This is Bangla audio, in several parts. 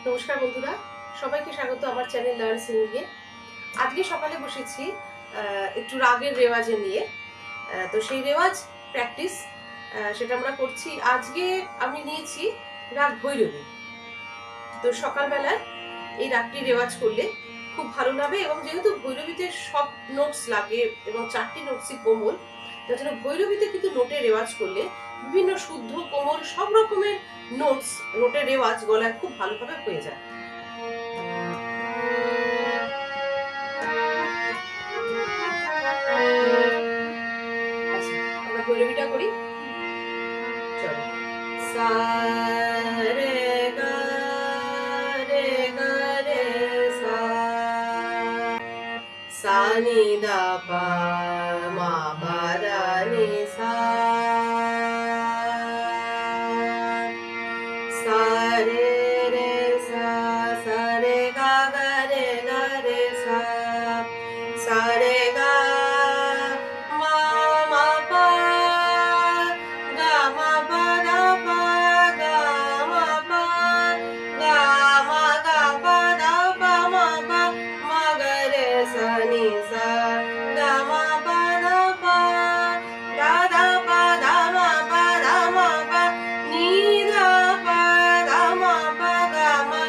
নমস্কার বন্ধুরা, সবাইকে স্বাগত আমার চ্যানেল লার্ন সিঙ্গিংয়ে। আজকে সকালে বসেছি একটু রাগের রেওয়াজে নিয়ে। তো সেই রেওয়াজ প্র্যাকটিস সেটা আমরা করছি। আজকে আমি নিয়েছি রাগ ভৈরবী। তো সকালবেলায় এই রাগটি রেওয়াজ করলে খুব ভালো লাগবে, এবং যেহেতু ভৈরবীতে সব নোটস লাগে এবং 4টি নোটসই কোমল, তার জন্য ভৈরবীতে কিন্তু নোটের রেওয়াজ করলে বিভিন্ন শুদ্ধ কোমল সব রকমের নোটের রেওয়াজ গলায় খুব ভালোভাবে হয়ে যায়। আচ্ছা, আমরা ভৈরবীটা করি। চলো। সা রে গা রে গা রে সা, সা নি দা পা মা পা দা নি সা, সা রে রে সা, সা রে গা গা রে সা, সা রে গা মা মা পা, গা মা পা দা পা, গা মা পা, গা মা গা পা দা পা মা পা, মা গা রে সা নি সা, গা মা পা দা পা, দা দা পা দা মা পা দা মা পা, নি দা পা দা মা পা, গা মা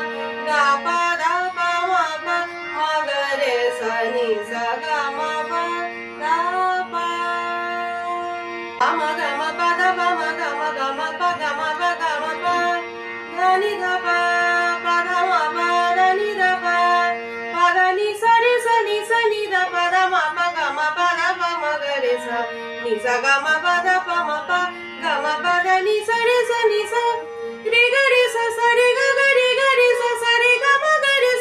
গা পা দা পা মা পা, মা গা রে সা নি সা, গা মা পা দা পা, গা মা পা দা পা মা গা মা পা গা মা পা গা মা পা, ধা নি ধা পা পা দা মা পা দা নি ধা পা, পা দা নি সা নি ধা পা দা মা পা গা মা পা দা পা মা গা রে সা নি সা, গা মা পা দা পা মা পা, গা মা পা দা নি সা রে গা রে সা, সা রে গা রে সা, সা রে গা মা গা রে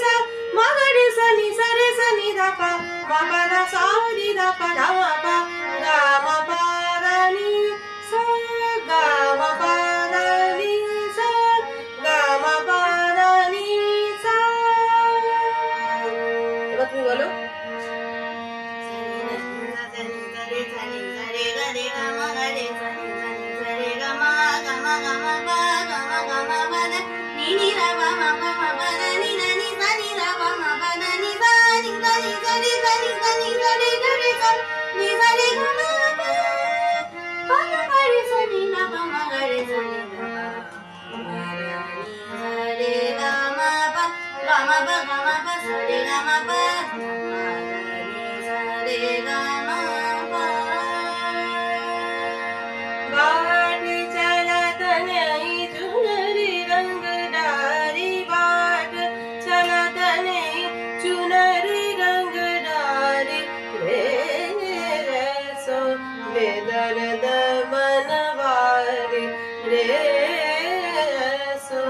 সা নি ধা পা, মা পা দা সা নি ধা পা দা মা পা, গা মা পা দা নি সা, গা মা পা দা নি সা, গা মা পা দা নি সা। এবার তুমি বলো। बाट चलत नहीं चुनरी रंगदारी, बाट चलत नहीं चुनरी रंगदारी, रे रे सो बेदर्द मनवारी, रे सो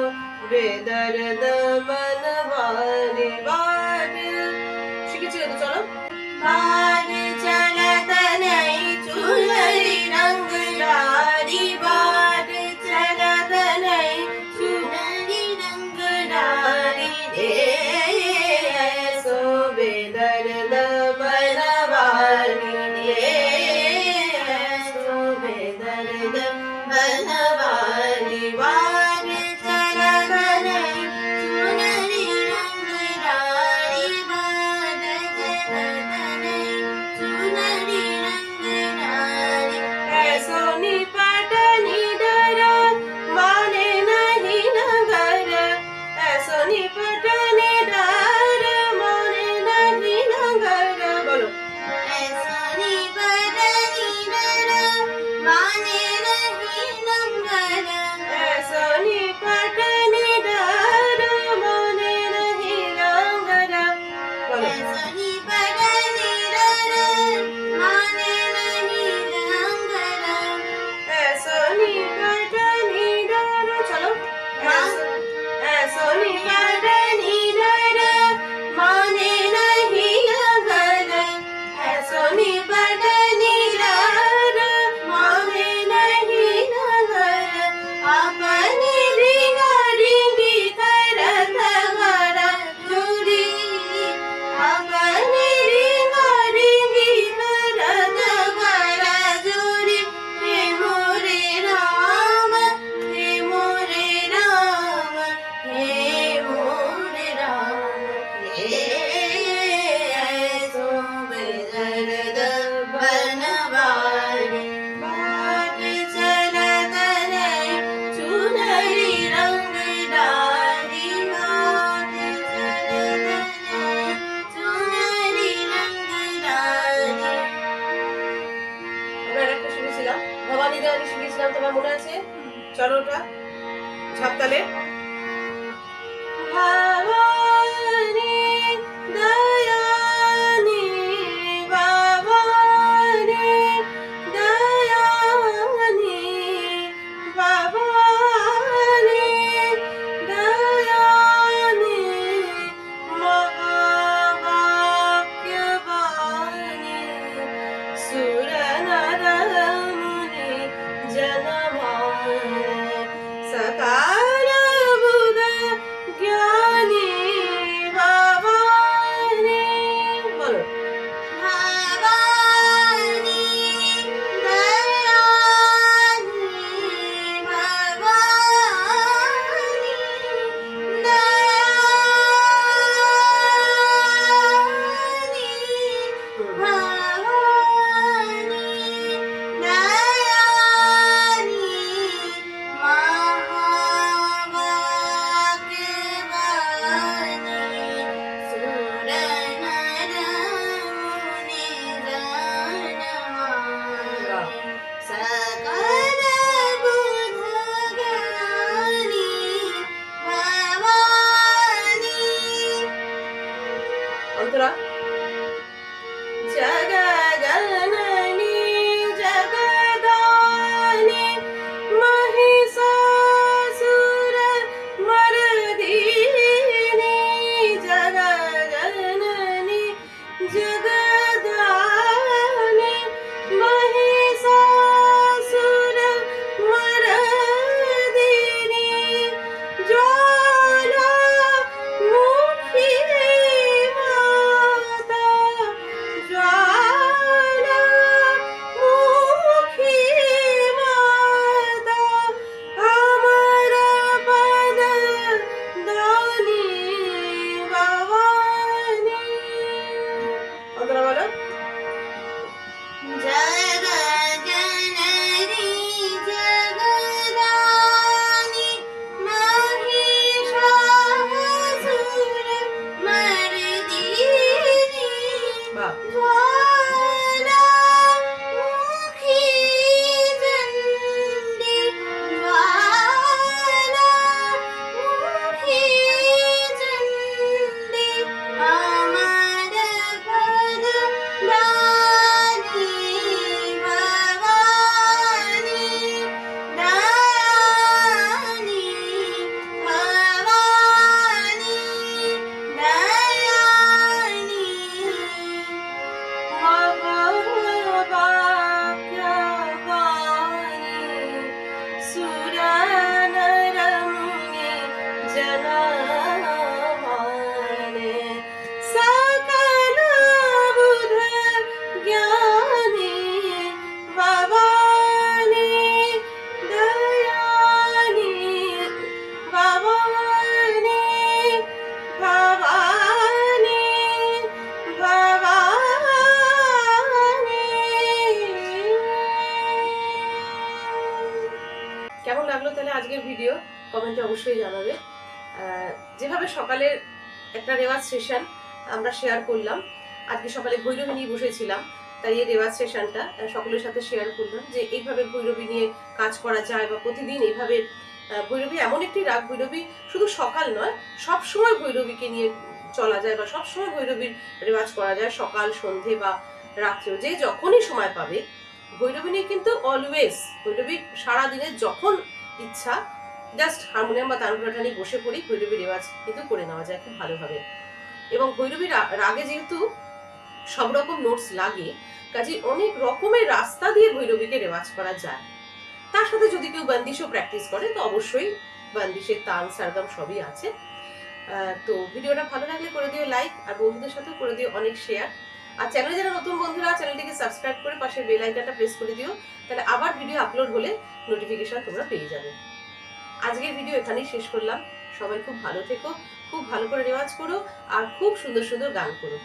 बेदर्द मनवारी। बाट শিখেছি তো, চলো। बाट चलत नहीं चुनरी रंगदारी, बाट चलत नहीं चुनरी रंगदारी, रे सो बेदर्द बनवारी, रे सो बेदर्द बनवारी। बाट चलत नहीं चुनरी रंगदारी, बाट चलत नहीं चुनरी रंगदारी, ऐसो निपट निडर माने नहीं नगर, ऐसो निपट निडर माने नहीं नगर। बोलो। ऐसो निपट निडर माने नहीं नगर, ऐसो निपट निडर माने नहीं नगर। बोलो। ऐसो निपट निडर माने नहीं नगर, ऐसो निपट निडर। चलो। ऐसो निपट বন্ধুরা। জগজননী জগদানি মহিষাসুর মর্দিনী, জগজননী জগদানি মহিষাসুর মর্দিনী, জ্বালামুখী মাতা, জ্বালামুখী মাতা, আমার পদ দানি ভবানী। অন্তরা বলো। জগজননী জগদানি মহিষাসুর মর্দিনী, জ্বালামুখী চণ্ডী, জ্বালামুখী চণ্ডী, আমার পদ দানি ভবানী, দানি ভবানী, দয়ানি মহাভাগ্যবানী, সুরনরম্যে জনমানে, সকল বুধ জ্ঞানী ভবানী, দয়ানি ভবানী, ভবানী, ভবানী। কেমন লাগলো তাহলে আজকের ভিডিও? কমেন্টে অবশ্যই জানাবে। যেভাবে সকালের একটা রেওয়াজ সেশন আমরা শেয়ার করলাম, আজকে সকালে ভৈরবী নিয়ে বসেছিলাম, তাই এই রেওয়াজ সেশনটা সকলের সাথে শেয়ার করলাম যে এইভাবে ভৈরবী নিয়ে কাজ করা যায়, বা প্রতিদিন এইভাবে ভৈরবী এমন একটি রাগ, ভৈরবী শুধু সকাল নয়, সব সময় ভৈরবীকে নিয়ে চলা যায়, বা সবসময় ভৈরবীর রেওয়াজ করা যায়, সকাল সন্ধে বা রাত্রেও, যে যখনই সময় পাবে ভৈরবী নিয়ে কিন্তু অলওয়েজ, ভৈরবী সারাদিনে যখন ইচ্ছা জাস্ট হারমোনিয়াম বা তানপুরাটা নিয়ে বসে পড়ি, ভৈরবী রেওয়াজ কিন্তু করে নেওয়া যায় খুব ভালোভাবে। এবং ভৈরবী রাগে যেহেতু সব রকম নোটস লাগে, কাজে অনেক রকমের রাস্তা দিয়ে ভৈরবীকে রেওয়াজ করা যায়। তার সাথে যদি কেউ বন্দিশও প্র্যাকটিস করে তো অবশ্যই বন্দিশের তাল সারগম সবই আছে। তো ভিডিওটা ভালো লাগলে করে দিও লাইক, আর বন্ধুদের সাথেও করে দিও অনেক শেয়ার। আর চ্যানেলে যারা নতুন বন্ধুরা, চ্যানেলটিকে সাবস্ক্রাইব করে পাশের বেল আইকনটা প্রেস করে দিও, তাহলে আবার ভিডিও আপলোড হলে নোটিফিকেশন তোমরা পেয়ে যাবে। আজকের ভিডিও এখানেই শেষ করলাম। সবাই খুব ভালো থেকো, খুব ভালো করে রেওয়াজ করো, আর খুব সুন্দর সুন্দর গান করো।